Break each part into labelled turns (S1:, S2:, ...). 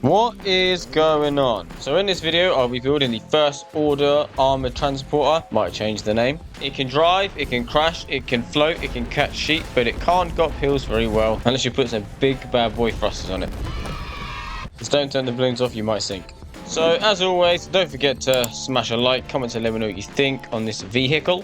S1: What is going on? So in this video, I'll be building the first order armored transporter. Might change the name. It can drive, it can crash, it can float, it can catch sheep, but it can't go up hills very well unless you put some big bad boy thrusters on it. Just don't turn the balloons off, you might sink. So as always, don't forget to smash a like, comment to let me know what you think on this vehicle,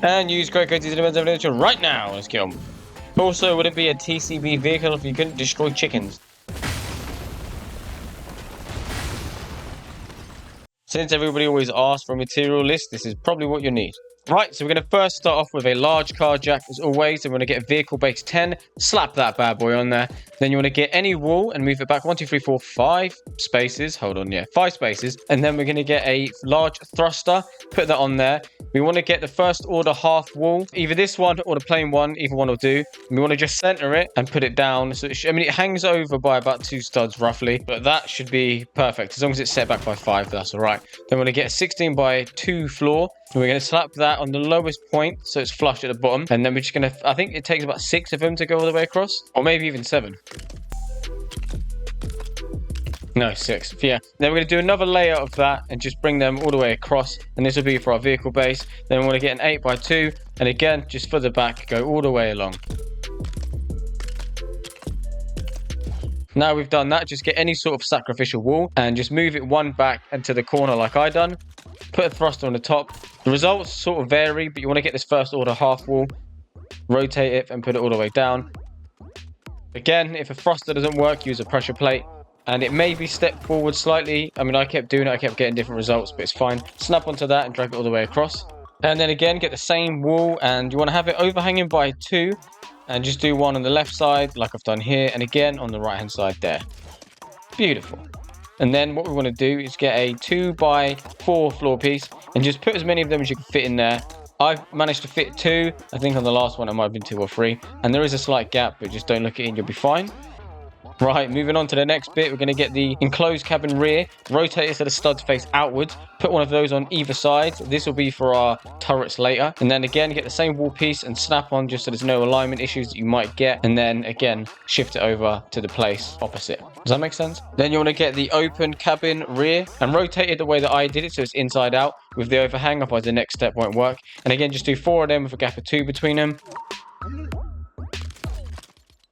S1: and use great code to right now. Let's get on. Also, would it be a TCB vehicle if you couldn't destroy chickens? Since everybody always asks for a material list, this is probably what you need. Right, so we're going to first start off with a large car jack as always. So we're going to get a vehicle base 10, slap that bad boy on there. Then you want to get any wall and move it back 1, 2, 3, 4, 5 spaces. Hold on, yeah, 5 spaces. And then we're going to get a large thruster, put that on there. We want to get the first order half wall, either this one or the plain one, either one will do. We want to just center it and put it down. So it hangs over by about 2 studs roughly, but that should be perfect as long as it's set back by 5. That's all right. Then we're going to get a 16 by 2 floor. And we're going to slap that on the lowest point so it's flush at the bottom. And then we're just going to, I think it takes about 6 of them to go all the way across, or maybe even 7. No, 6. Yeah. Then we're going to do another layer of that and just bring them all the way across. And this will be for our vehicle base. Then we want to get an 8 by 2. And again, just for the back, go all the way along. Now we've done that, just get any sort of sacrificial wall and just move it one back into the corner like I done. Put a thruster on the top. The results sort of vary, but you want to get this first order half wall, rotate it and put it all the way down. Again, if a thruster doesn't work, use a pressure plate. And it may be stepped forward slightly. I mean, I kept doing it, I kept getting different results, but it's fine. Snap onto that and drag it all the way across. And then again, get the same wall and you want to have it overhanging by 2. And just do one on the left side, like I've done here. And again, on the right-hand side there. Beautiful. And then what we want to do is get a 2 by 4 floor piece. And just put as many of them as you can fit in there. I've managed to fit 2. I think on the last one, it might have been 2 or 3. And there is a slight gap, but just don't look at it and you'll be fine. Right, moving on to the next bit, we're going to get the enclosed cabin rear, rotate it so the studs face outwards, put one of those on either side. This will be for our turrets later. And then again, get the same wall piece and snap on just so there's no alignment issues that you might get. And then again, shift it over to the place opposite. Does that make sense? Then you want to get the open cabin rear and rotate it the way that I did it so it's inside out with the overhang, otherwise the next step won't work. And again, just do 4 of them with a gap of 2 between them.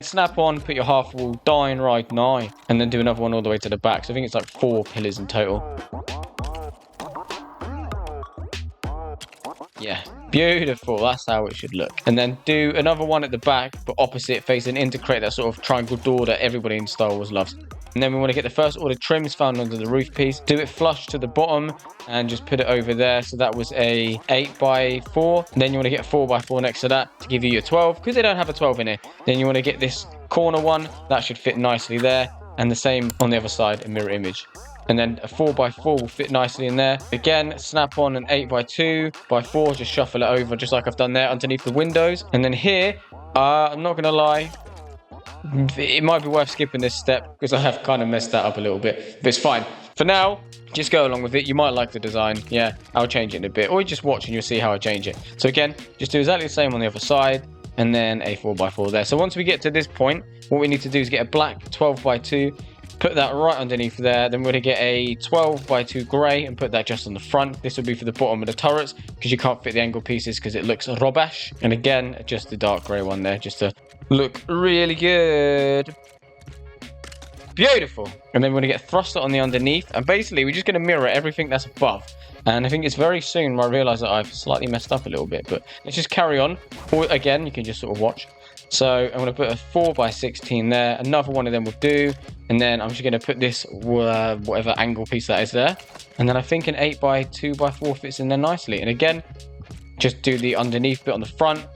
S1: Snap on, put your half wall down right now, and then do another one all the way to the back. So I think it's like 4 pillars in total. Yeah, beautiful. That's how it should look. And then do another one at the back, but opposite, facing in to create that sort of triangle door that everybody in Star Wars loves. And then we want to get the first order trims found under the roof piece. Do it flush to the bottom and just put it over there. So that was a 8 by 4. And then you want to get a 4 by 4 next to that to give you your 12 because they don't have a 12 in it. Then you want to get this corner one. That should fit nicely there. And the same on the other side, a mirror image. And then a 4 by 4 will fit nicely in there. Again, snap on an 8 by 2 by 4. Just shuffle it over just like I've done there underneath the windows. And then here, I'm not going to lie, it might be worth skipping this step because I have kind of messed that up a little bit, but it's fine. For now, just go along with it. You might like the design. Yeah, I'll change it in a bit, or you just watch and you'll see how I change it. So again, just do exactly the same on the other side and then a 4 by 4 there. So once we get to this point, what we need to do is get a black 12 by 2, put that right underneath there. Then we're going to get a 12 by 2 grey and put that just on the front. This will be for the bottom of the turrets because you can't fit the angle pieces because it looks rubbish. And again, just the dark grey one there just to look really good. Beautiful. And then we're going to get a thruster on the underneath. And basically, we're just going to mirror everything that's above. And I think it's very soon where I realise that I've slightly messed up a little bit. But let's just carry on. Or again, you can just sort of watch. So I'm going to put a 4 by 16 there. Another one of them will do. And then I'm just going to put this whatever angle piece that is there. And then I think an 8 by 2 by 4 fits in there nicely. And again, just do the underneath bit on the front.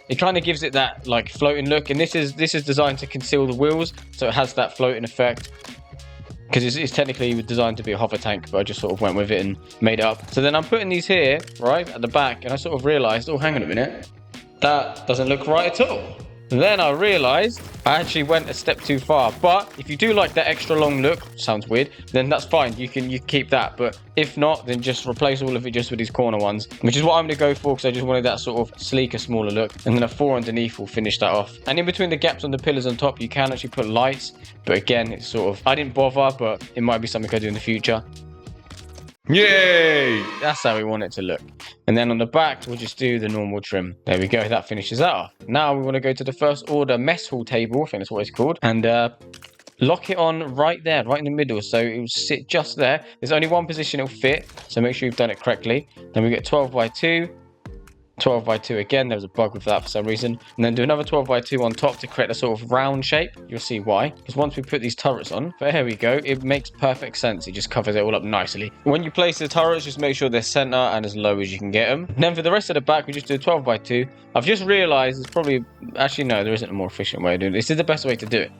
S1: It kind of gives it that like floating look. And this is designed to conceal the wheels. So it has that floating effect. Because it's technically designed to be a hover tank, but I just sort of went with it and made it up. So then I'm putting these here, right, at the back. And I sort of realised, oh, hang on a minute. That doesn't look right at all. Then I realized I actually went a step too far. But if you do like that extra long look, sounds weird, then that's fine. You can keep that. But if not, then just replace all of it just with these corner ones, which is what I'm going to go for because I just wanted that sort of sleeker, smaller look. And then a 4 underneath will finish that off. And in between the gaps on the pillars on top, you can actually put lights. But again, it's sort of, I didn't bother, but it might be something I do in the future. Yay! That's how we want it to look. And then on the back, we'll just do the normal trim. There we go. That finishes that off. Now we want to go to the first order mess hall table. I think that's what it's called. And lock it on right there, right in the middle. So it will sit just there. There's only one position it'll fit. So make sure you've done it correctly. Then we get 12 by 2. 12 by 2 again. There was a bug with that for some reason. And then do another 12 by 2 on top to create a sort of round shape. You'll see why. Because once we put these turrets on, there we go. It makes perfect sense. It just covers it all up nicely. When you place the turrets, just make sure they're center and as low as you can get them. And then for the rest of the back, we just do a 12 by 2. I've just realized it's probably... Actually, no, there isn't a more efficient way of doing it. This is the best way to do it.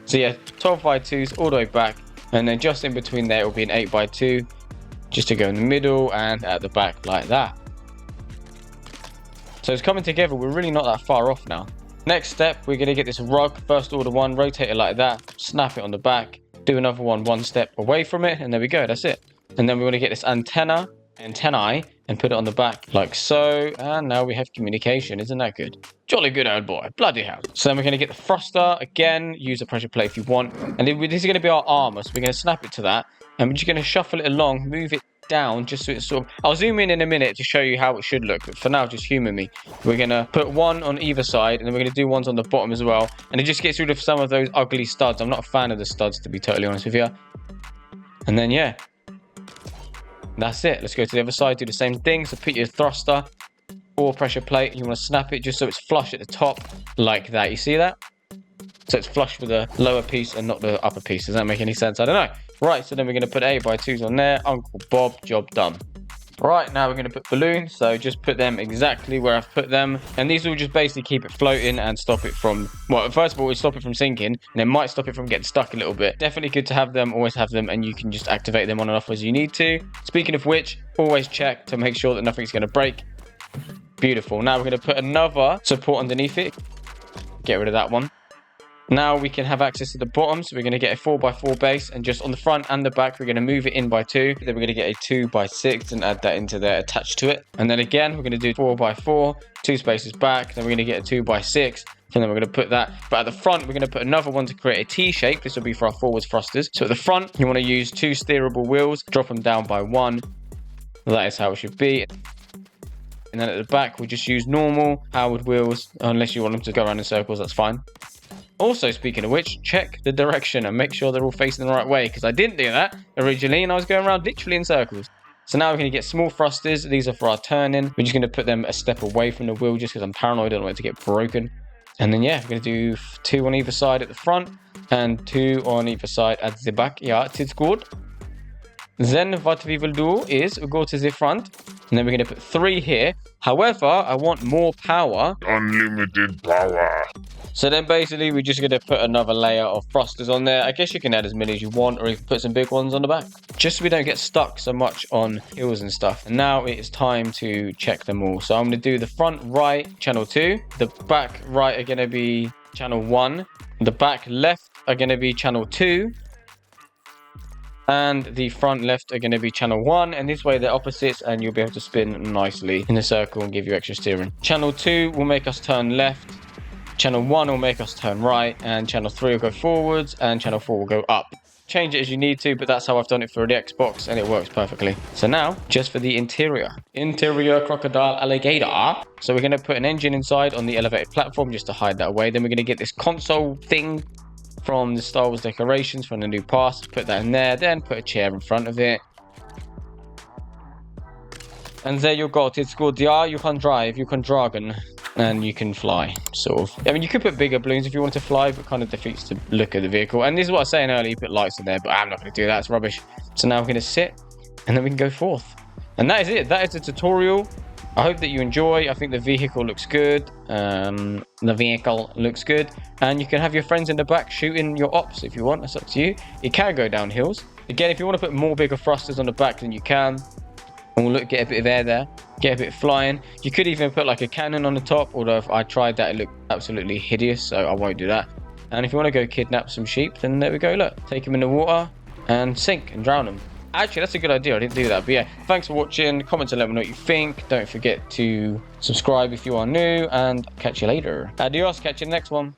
S1: So yeah, 12 by 2s all the way back. And then just in between there, it will be an 8 by 2. Just to go in the middle and at the back like that. So it's coming together. We're really not that far off now. Next step, we're going to get this rug, first order one, rotate it like that, snap it on the back, do another one step away from it, and there we go. That's it. And then we want to get this antennae, and put it on the back like so. And now we have communication. Isn't that good? Jolly good, old boy. Bloody hell. So then we're going to get the thruster. Again, use a pressure plate if you want. And this is going to be our armor. So we're going to snap it to that. And we're just going to shuffle it along, move it down just so it's sort of... I'll zoom in a minute to show you how it should look, but for now just humor me. We're gonna put one on either side and then we're gonna do ones on the bottom as well, and it just gets rid of some of those ugly studs. I'm not a fan of the studs, to be totally honest with you. And then yeah, that's it. Let's go to the other side, do the same thing. So put your thruster or pressure plate, you want to snap it just so it's flush at the top like that. You see that? So it's flush with the lower piece and not the upper piece. Does that make any sense? I don't know. Right, so then we're going to put 8 by 2s on there. Uncle Bob, job done. Right, now we're going to put balloons. So just put them exactly where I've put them. And these will just basically keep it floating and stop it from... Well, first of all, it'll stop it from sinking. And it might stop it from getting stuck a little bit. Definitely good to have them, always have them. And you can just activate them on and off as you need to. Speaking of which, always check to make sure that nothing's going to break. Beautiful. Now we're going to put another support underneath it. Get rid of that one. Now we can have access to the bottom, so we're going to get a 4x4 base, and just on the front and the back, we're going to move it in by 2. Then we're going to get a 2x6 and add that into there attached to it. And then again, we're going to do 4x4, 2 spaces back. Then we're going to get a 2x6, and then we're going to put that. But at the front, we're going to put another one to create a T shape. This will be for our forwards thrusters. So at the front, you want to use 2 steerable wheels, drop them down by 1. That is how it should be. And then at the back, we just use normal Howard wheels, unless you want them to go around in circles, that's fine. Also, speaking of which, check the direction and make sure they're all facing the right way, because I didn't do that originally and I was going around literally in circles. So now we're going to get small thrusters. These are for our turning. We're just going to put them a step away from the wheel just because I'm paranoid. I don't want it to get broken. And then, yeah, we're going to do 2 on either side at the front and 2 on either side at the back. Yeah, it's good. Then what we will do is we'll go to the front and then we're going to put 3 here. However, I want more power. Unlimited power. So then basically we're just going to put another layer of thrusters on there. I guess you can add as many as you want, or you can put some big ones on the back. Just so we don't get stuck so much on hills and stuff. And now it's time to check them all. So I'm going to do the front right, channel 2. The back right are going to be channel 1. The back left are going to be channel 2. And the front left are going to be channel 1. And this way they're opposites and you'll be able to spin nicely in a circle and give you extra steering. Channel 2 will make us turn left. Channel 1 will make us turn right, and channel 3 will go forwards, and channel 4 will go up. Change it as you need to, but that's how I've done it for the Xbox, and it works perfectly. So now, just for the interior. Interior crocodile alligator. So we're going to put an engine inside on the elevated platform just to hide that away. Then we're going to get this console thing from the Star Wars decorations from the new pass. Put that in there, then put a chair in front of it. And there you go. It's good. Yeah, you can drive, you can dragon. And you can fly, sort of. I mean, you could put bigger balloons if you want to fly, but kind of defeats the look of the vehicle. And this is what I was saying earlier, you put lights in there, but I'm not going to do that. It's rubbish. So now we're going to sit, and then we can go forth. And that is it. That is the tutorial. I hope that you enjoy. I think the vehicle looks good. And you can have your friends in the back shooting your ops if you want. That's up to you. It can go down hills. Again, if you want to put more bigger thrusters on the back, then you can. And we'll look, get a bit of air there. get a bit flying. You could even put like a cannon on the top, although if I tried that, it looked absolutely hideous, so I won't do that. And if you want to go kidnap some sheep, then there we go. Look, take them in the water and sink and drown them. Actually, that's a good idea. I didn't do that. But yeah, thanks for watching. Comment and let me know what you think. Don't forget to subscribe if you are new, and catch you later. Adios. Catch you in the next one.